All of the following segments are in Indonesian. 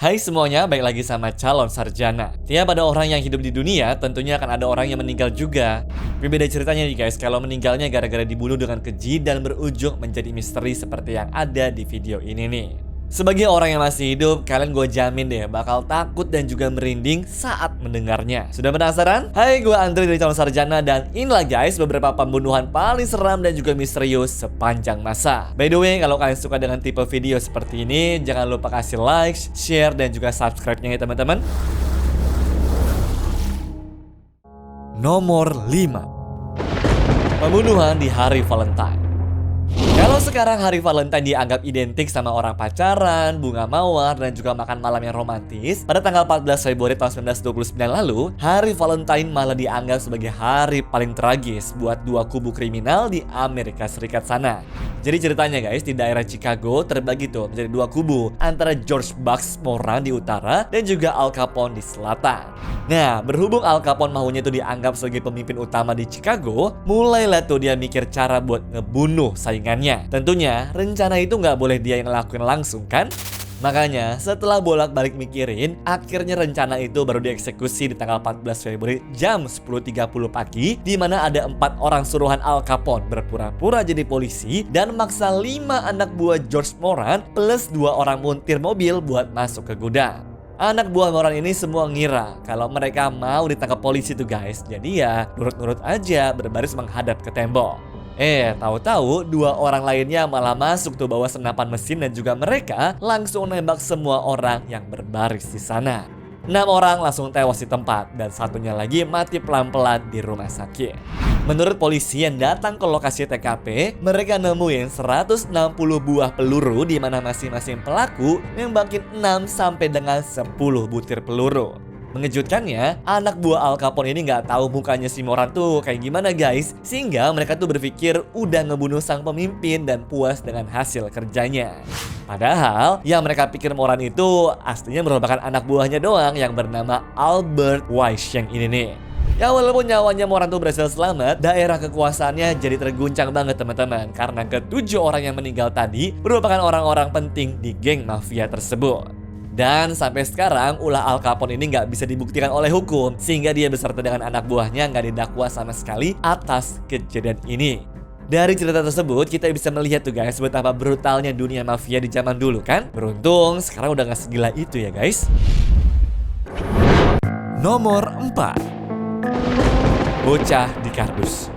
Hai semuanya, balik lagi sama Calon Sarjana. Tiap ada orang yang hidup di dunia, tentunya akan ada orang yang meninggal juga. Tapi beda ceritanya nih guys, kalau meninggalnya gara-gara dibunuh dengan keji dan berujung menjadi misteri seperti yang ada di video ini nih. Sebagai orang yang masih hidup, kalian gue jamin deh bakal takut dan juga merinding saat mendengarnya. Sudah penasaran? Hai, gue Andre dari Calon Sarjana dan inilah guys beberapa pembunuhan paling seram dan juga misterius sepanjang masa. By the way, kalau kalian suka dengan tipe video seperti ini, jangan lupa kasih like, share, dan juga subscribe-nya ya teman-teman. Nomor 5. Pembunuhan di hari Valentine. Kalau sekarang hari Valentine dianggap identik sama orang pacaran, bunga mawar, dan juga makan malam yang romantis, pada tanggal 14 Februari tahun 1929 lalu, hari Valentine malah dianggap sebagai hari paling tragis buat dua kubu kriminal di Amerika Serikat sana. Jadi ceritanya guys, di daerah Chicago terbagi tuh menjadi dua kubu, antara George Bucks Moran di utara dan juga Al Capone di selatan. Nah, berhubung Al Capone maunya tuh dianggap sebagai pemimpin utama di Chicago, mulailah tuh dia mikir cara buat ngebunuh saingannya. Tentunya rencana itu nggak boleh dia yang ngelakuin langsung kan? Makanya setelah bolak-balik mikirin, akhirnya rencana itu baru dieksekusi di tanggal 14 Februari jam 10.30 pagi, di mana ada 4 orang suruhan Al Capone berpura-pura jadi polisi dan maksa 5 anak buah George Moran plus 2 orang montir mobil buat masuk ke gudang. Anak buah Moran ini semua ngira kalau mereka mau ditangkap polisi tuh guys. Jadi ya nurut-nurut aja berbaris menghadap ke tembok. Tahu-tahu 2 orang lainnya malah masuk tuh bawa senapan mesin dan juga mereka langsung nembak semua orang yang berbaris di sana. 6 orang langsung tewas di tempat dan satunya lagi mati pelan-pelan di rumah sakit. Menurut polisi yang datang ke lokasi TKP, mereka nemuin 160 buah peluru di mana masing-masing pelaku nembakin 6 sampai dengan 10 butir peluru. Mengejutkannya, anak buah Al Capone ini nggak tahu mukanya si Moran tuh kayak gimana guys, sehingga mereka tuh berpikir udah ngebunuh sang pemimpin dan puas dengan hasil kerjanya. Padahal yang mereka pikir Moran itu aslinya merupakan anak buahnya doang yang bernama Albert Weisheng ini nih. Ya walaupun nyawanya Moran tuh berhasil selamat, daerah kekuasaannya jadi terguncang banget teman-teman, karena ke-7 orang yang meninggal tadi merupakan orang-orang penting di geng mafia tersebut. Dan sampai sekarang ulah Al Capone ini nggak bisa dibuktikan oleh hukum, sehingga dia beserta dengan anak buahnya nggak didakwa sama sekali atas kejadian ini. Dari cerita tersebut kita bisa melihat tuh guys betapa brutalnya dunia mafia di zaman dulu kan. Beruntung sekarang udah nggak segila itu ya guys. Nomor 4. Bocah di kardus.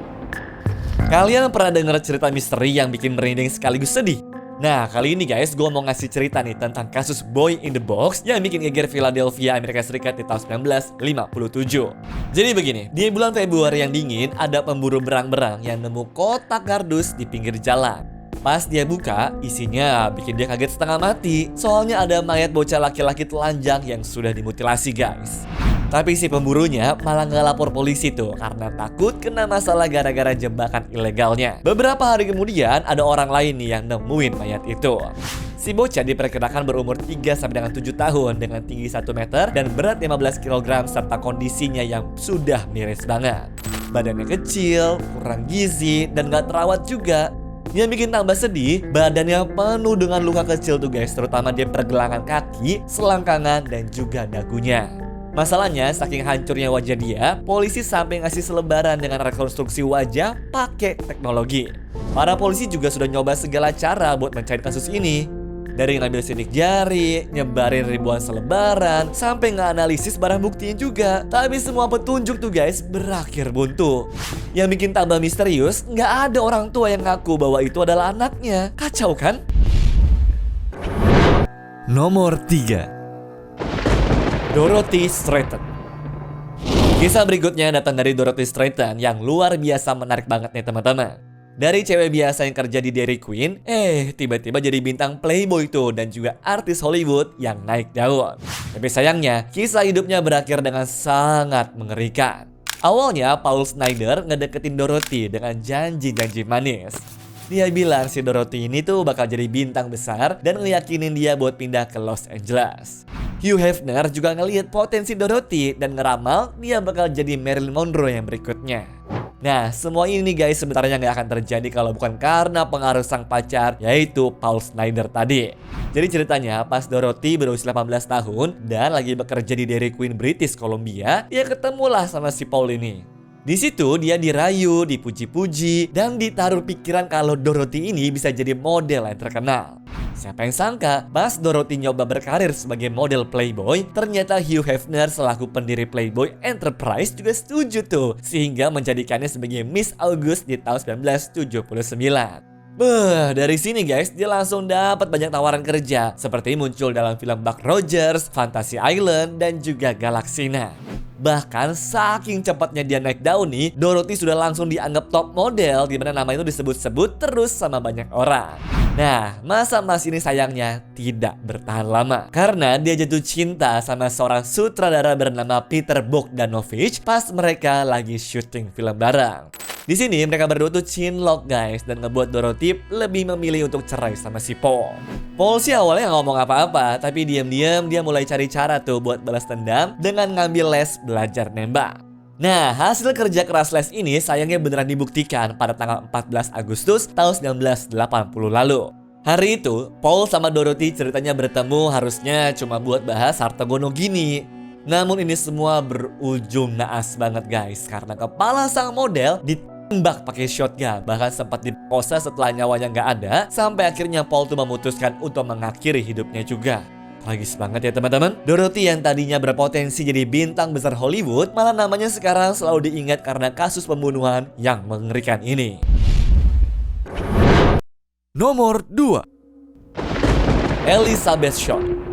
Kalian pernah dengar cerita misteri yang bikin merinding sekaligus sedih? Nah, kali ini guys, gue mau ngasih cerita nih tentang kasus Boy in the Box yang bikin geger Philadelphia, Amerika Serikat di tahun 1957. Jadi begini, di bulan Februari yang dingin, ada pemburu berang-berang yang nemu kotak kardus di pinggir jalan. Pas dia buka, isinya bikin dia kaget setengah mati. Soalnya ada mayat bocah laki-laki telanjang yang sudah dimutilasi guys. Tapi si pemburunya malah nggak lapor polisi tuh karena takut kena masalah gara-gara jebakan ilegalnya. Beberapa hari kemudian ada orang lain nih yang nemuin mayat itu. Si bocah diperkirakan berumur 3-7 tahun dengan tinggi 1 meter dan berat 15 kg serta kondisinya yang sudah miris banget. Badannya kecil, kurang gizi, dan nggak terawat juga. Yang bikin tambah sedih, badannya penuh dengan luka kecil tuh guys, terutama di pergelangan kaki, selangkangan, dan juga dagunya. Masalahnya, saking hancurnya wajah dia, polisi sampai ngasih selebaran dengan rekonstruksi wajah pakai teknologi. Para polisi juga sudah nyoba segala cara buat mencari kasus ini. Dari ngambil sidik jari, nyebarin ribuan selebaran, sampai nganalisis barang buktinya juga. Tapi semua petunjuk tuh guys berakhir buntu. Yang bikin tambah misterius, nggak ada orang tua yang ngaku bahwa itu adalah anaknya. Kacau kan? Nomor 3. Dorothy Stratton. Kisah berikutnya datang dari Dorothy Stratton yang luar biasa menarik banget nih teman-teman. Dari cewek biasa yang kerja di Dairy Queen, tiba-tiba jadi bintang Playboy tuh dan juga artis Hollywood yang naik daun. Tapi sayangnya, kisah hidupnya berakhir dengan sangat mengerikan. Awalnya, Paul Snider ngedeketin Dorothy dengan janji-janji manis. Dia bilang si Dorothy ini tuh bakal jadi bintang besar dan ngeyakinin dia buat pindah ke Los Angeles. Hugh Hefner juga ngelihat potensi Dorothy dan ngeramal dia bakal jadi Marilyn Monroe yang berikutnya. Nah, semua ini guys sebenarnya nggak akan terjadi kalau bukan karena pengaruh sang pacar, yaitu Paul Schneider tadi. Jadi ceritanya pas Dorothy berusia 18 tahun dan lagi bekerja di Dairy Queen British Columbia, dia ketemulah sama si Paul ini. Di situ dia dirayu, dipuji-puji, dan ditaruh pikiran kalau Dorothy ini bisa jadi model yang terkenal. Siapa yang sangka, pas Dorothy nyoba berkarir sebagai model Playboy, ternyata Hugh Hefner selaku pendiri Playboy Enterprise juga setuju tuh, sehingga menjadikannya sebagai Miss August di tahun 1979. Dari sini guys, dia langsung dapat banyak tawaran kerja, seperti muncul dalam film Buck Rogers, Fantasy Island, dan juga Galaxina. Bahkan saking cepatnya dia naik daun nih, Dorothy sudah langsung dianggap top model, dimana nama itu disebut-sebut terus sama banyak orang. Nah, masa Mas ini sayangnya tidak bertahan lama, karena dia jatuh cinta sama seorang sutradara bernama Peter Bogdanovich pas mereka lagi syuting film bareng. Di sini mereka berdua tuh cinlok guys, dan ngebuat Dorothy lebih memilih untuk cerai sama si Paul. Paul sih awalnya nggak ngomong apa-apa, tapi diam-diam dia mulai cari cara tuh buat balas dendam dengan ngambil les belajar nembak. Nah, hasil kerja keras les ini sayangnya beneran dibuktikan pada tanggal 14 Agustus tahun 1980 lalu. Hari itu, Paul sama Dorothy ceritanya bertemu harusnya cuma buat bahas harta gono gini. Namun ini semua berujung naas banget guys, karena kepala sang model ditembak pakai shotgun, bahkan sempat diperkosa setelah nyawanya nggak ada, sampai akhirnya Paul tuh memutuskan untuk mengakhiri hidupnya juga. Tragis banget ya teman-teman. Dorothy yang tadinya berpotensi jadi bintang besar Hollywood, malah namanya sekarang selalu diingat karena kasus pembunuhan yang mengerikan ini. Nomor 2, Elizabeth Short.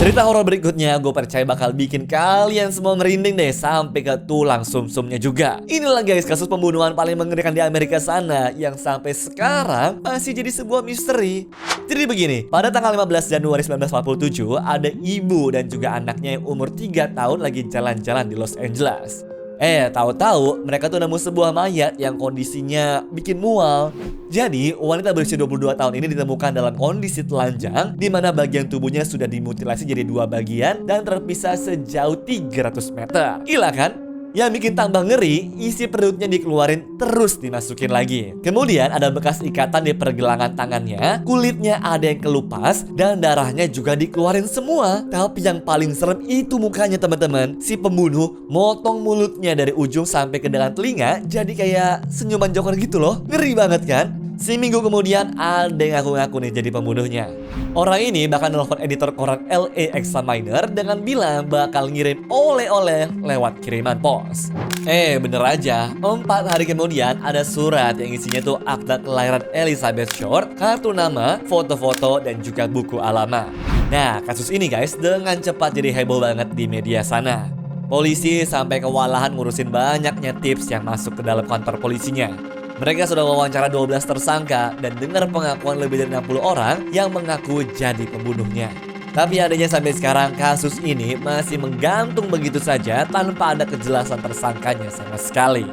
Cerita horor berikutnya gue percaya bakal bikin kalian semua merinding deh sampai ke tulang sumsumnya juga. Inilah guys kasus pembunuhan paling mengerikan di Amerika sana yang sampai sekarang masih jadi sebuah misteri. Jadi begini, pada tanggal 15 Januari 1947 ada ibu dan juga anaknya yang umur 3 tahun lagi jalan-jalan di Los Angeles. Tahu-tahu mereka tuh nemu sebuah mayat yang kondisinya bikin mual. Jadi, wanita berusia 22 tahun ini ditemukan dalam kondisi telanjang, di mana bagian tubuhnya sudah dimutilasi jadi 2 bagian dan terpisah sejauh 300 meter. Gila kan? Yang bikin tambah ngeri, isi perutnya dikeluarin terus dimasukin lagi. Kemudian ada bekas ikatan di pergelangan tangannya, kulitnya ada yang kelupas, dan darahnya juga dikeluarin semua. Tapi yang paling serem itu mukanya teman-teman. Si pembunuh motong mulutnya dari ujung sampai ke dalam telinga, jadi kayak senyuman Joker gitu loh. Ngeri banget kan? Seminggu kemudian ada yang ngaku-ngaku nih jadi pembunuhnya. Orang ini bahkan nelfon editor koran LA Examiner dengan bilang bakal ngirim oleh-oleh lewat kiriman pos. Bener aja, 4 hari kemudian ada surat yang isinya tuh akta kelahiran Elizabeth Short, kartu nama, foto-foto, dan juga buku alamat. Nah, kasus ini guys dengan cepat jadi heboh banget di media sana. Polisi sampai kewalahan ngurusin banyaknya tips yang masuk ke dalam kantor polisinya. Mereka sudah wawancara 12 tersangka dan dengar pengakuan lebih dari 60 orang yang mengaku jadi pembunuhnya. Tapi adanya sampai sekarang kasus ini masih menggantung begitu saja tanpa ada kejelasan tersangkanya sama sekali.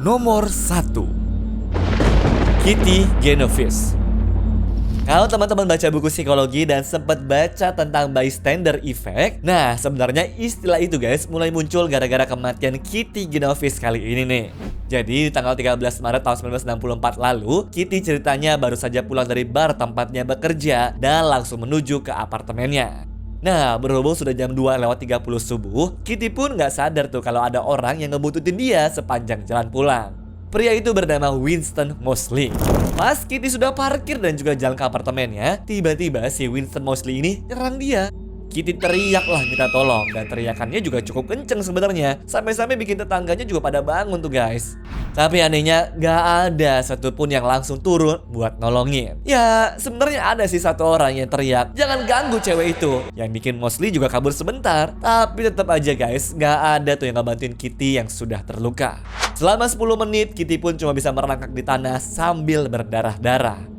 Nomor 1, Kitty Genovese. Kalau teman-teman baca buku psikologi dan sempat baca tentang bystander effect, nah sebenarnya istilah itu guys mulai muncul gara-gara kematian Kitty Genovese kali ini nih. Jadi di tanggal 13 Maret tahun 1964 lalu, Kitty ceritanya baru saja pulang dari bar tempatnya bekerja dan langsung menuju ke apartemennya. Nah, berhubung sudah jam 2:30 subuh, Kitty pun nggak sadar tuh kalau ada orang yang ngebuntutin dia sepanjang jalan pulang. Pria itu bernama Winston Moseley. Pas Kitty sudah parkir dan juga jalan ke apartemennya, tiba-tiba si Winston Moseley ini nyerang dia. Kitty teriaklah minta tolong, dan teriakannya juga cukup kenceng sebenarnya, sampai-sampai bikin tetangganya juga pada bangun tuh guys. Tapi anehnya gak ada satupun yang langsung turun buat nolongin. Ya sebenarnya ada sih satu orang yang teriak, "Jangan ganggu cewek itu," yang bikin Moseley juga kabur sebentar. Tapi tetap aja guys, gak ada tuh yang ngebantuin Kitty yang sudah terluka. Selama 10 menit, Kitty pun cuma bisa merangkak di tanah sambil berdarah-darah.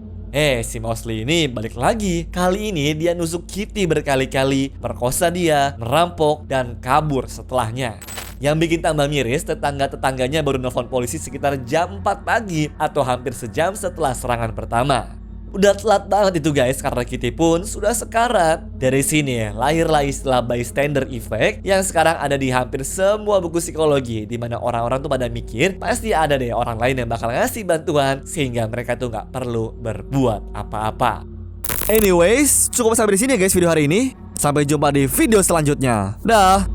Si Moseley ini balik lagi. Kali ini dia nusuk Kitty berkali-kali, perkosa dia, merampok, dan kabur setelahnya. Yang bikin tambah miris, tetangga-tetangganya baru nelfon polisi sekitar jam 4 pagi atau hampir sejam setelah serangan pertama. Udah telat banget itu guys, karena Kitty pun sudah sekarat. Dari sini ya, lahirlah istilah bystander effect yang sekarang ada di hampir semua buku psikologi, dimana orang-orang tuh pada mikir pasti ada deh orang lain yang bakal ngasih bantuan sehingga mereka tuh nggak perlu berbuat apa-apa. Anyways, cukup sampai di sini ya guys video hari ini. Sampai jumpa di video selanjutnya. Dah.